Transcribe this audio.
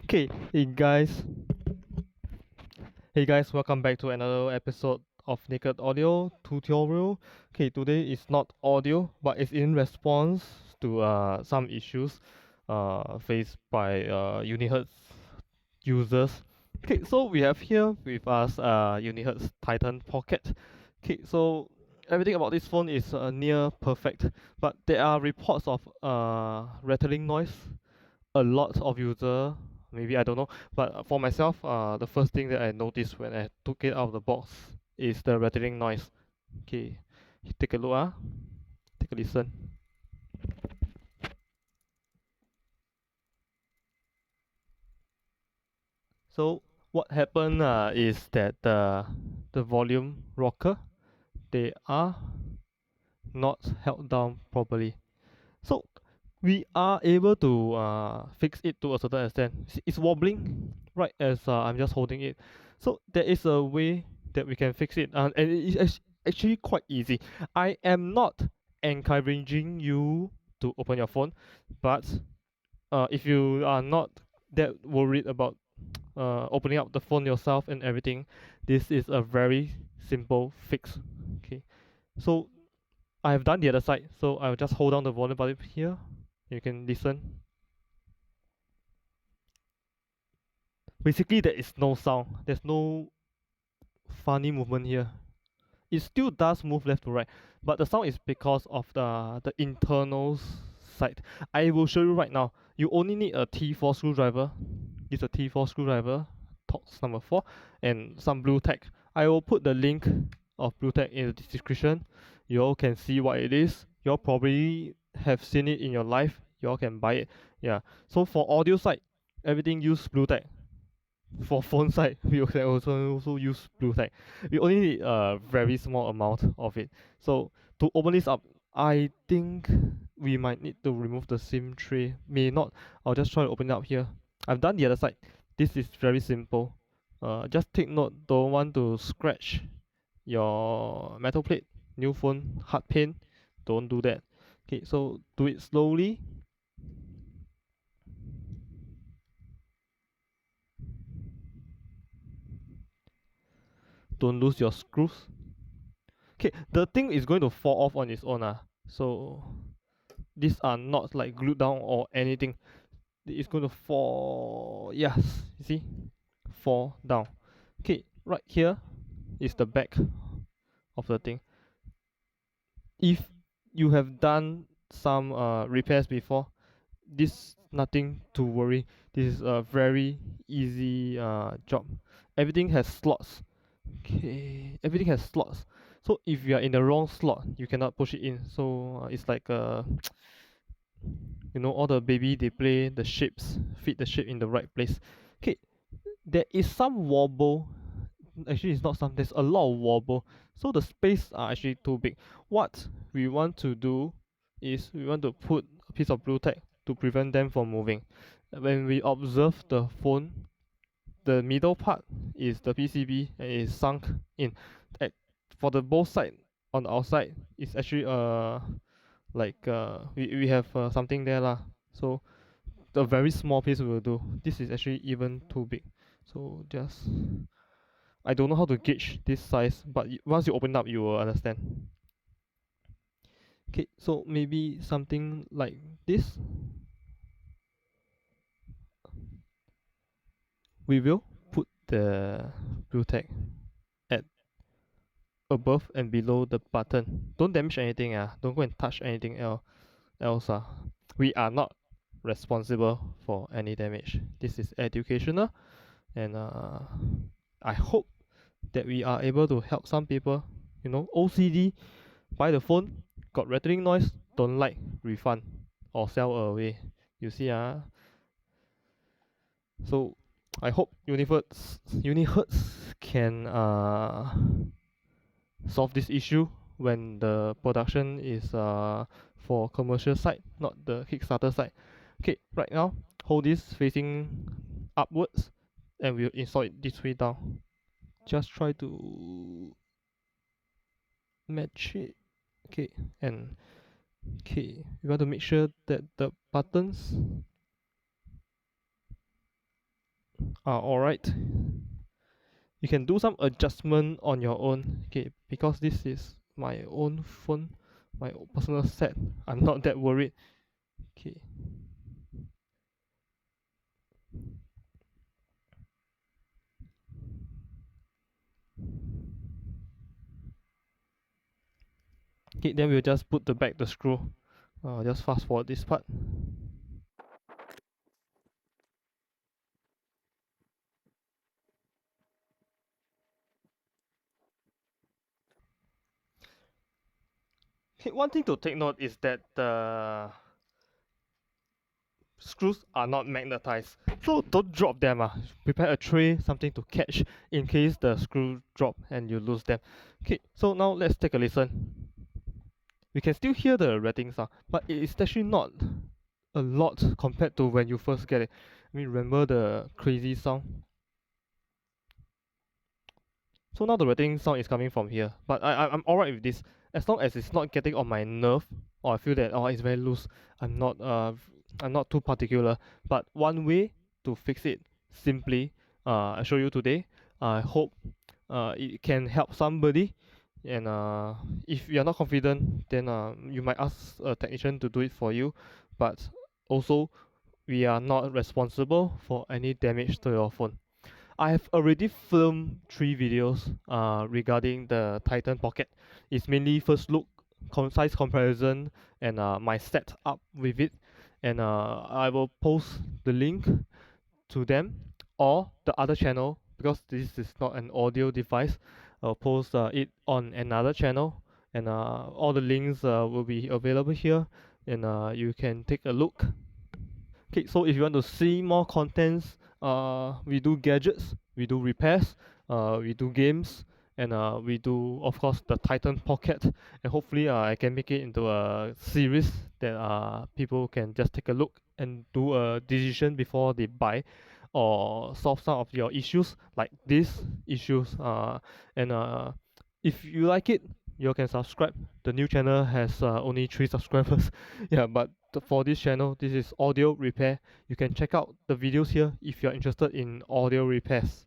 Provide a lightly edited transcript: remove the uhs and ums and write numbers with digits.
Okay, hey guys, welcome back to another episode of Naked Audio tutorial. Okay, today is not audio, but it's in response to some issues faced by Unihertz users. Okay, so we have here with us Unihertz Titan Pocket. Okay, so everything about this phone is near perfect, but there are reports of rattling noise. A lot of user, maybe I don't know, but for myself, the first thing that I noticed when I took it out of the box is the rattling noise. Okay, take a look, take a listen. So what happened is that the volume rocker, they are not held down properly. So we are able to fix it to a certain extent. It's wobbling right as I'm just holding it. So there is a way that we can fix it, and it is actually quite easy. I am not encouraging you to open your phone, but if you are not that worried about opening up the phone yourself and everything, this is a very simple fix. Okay, so I have done the other side, so I'll just hold down the volume button here. You can listen. Basically, there is no sound. There's no funny movement here. It still does move left to right, but the sound is because of the internal side. I will show you right now. You only need a T4 screwdriver. It's a T4 screwdriver, Torx number 4, and some blue tack. I will put the link of blue tack in the description. You all can see what it is. You all probably have seen it in your life. You all can buy it. Yeah. So for audio side, everything use blue tack. For phone side, we can also use blue tack. We only need a very small amount of it. So to open this up, I think we might need to remove the SIM tray. May not. I'll just try to open it up here. I've done the other side. This is very simple. Just take note. Don't want to scratch your metal plate. New phone, hard paint. Don't do that. Okay, so do it slowly. Don't lose your screws. Okay, the thing is going to fall off on its own. So these are not like glued down or anything. It's going to fall. Yes, you see? Fall down. Okay, right here is the back of the thing. If you have done some repairs before, this nothing to worry. This is a very easy job. Everything has slots. Okay, everything has slots. So if you are in the wrong slot, you cannot push it in. So it's like all the baby they play the shapes, fit the shape in the right place. Okay, there is some wobble. Actually, it's not some. There's a lot of wobble. So the space are actually too big. What we want to do is we want to put a piece of blue tack to prevent them from moving. When we observe the phone, the middle part is the PCB and is sunk in. At, for the both side on the outside, it's actually like we have something there lah. So the very small piece will do. This is actually even too big. So just I don't know how to gauge this size, but once you open up, you will understand. Okay, so maybe something like this. We will put the blue tag at above and below the button. Don't damage anything. Don't go and touch anything else. We are not responsible for any damage. This is educational, and I hope that we are able to help some people. OCD, buy the phone, got rattling noise, don't like, refund or sell away. You see, so I hope Unihertz can solve this issue when the production is for commercial side, not the Kickstarter side. Okay, right now hold this facing upwards, and we'll install it this way down. Just try to match it. Okay, and okay, you want to make sure that the buttons Alright. You can do some adjustment on your own. Okay, because this is my own phone, my personal set. I'm not that worried. Okay. Okay, then we'll just put the screw. Just fast forward this part. Okay, one thing to take note is that the screws are not magnetized, so don't drop them. Prepare a tray, something to catch in case the screw drop and you lose them. Okay, so now let's take a listen. We can still hear the rattling sound, but it is actually not a lot compared to when you first get it. I mean, remember the crazy sound? So now the rattling sound is coming from here, but I'm alright with this as long as it's not getting on my nerve, or I feel that it's very loose. I'm not I'm not too particular. But one way to fix it simply, I show you today. I hope it can help somebody. And if you're not confident, then you might ask a technician to do it for you. But also, we are not responsible for any damage to your phone. I have already filmed 3 videos regarding the Titan Pocket. It's mainly first look, size comparison, and my setup with it. And I will post the link to them or the other channel because this is not an audio device. I'll post it on another channel, and all the links will be available here, and you can take a look. Okay, so if you want to see more contents, we do gadgets, we do repairs, we do games, and we do, of course, the Titan Pocket. And hopefully, I can make it into a series that people can just take a look and do a decision before they buy, or solve some of your issues like these issues. And if you like it, you can subscribe. The new channel has only 3 subscribers. Yeah, but for this channel, this is audio repair. You can check out the videos here if you're interested in audio repairs.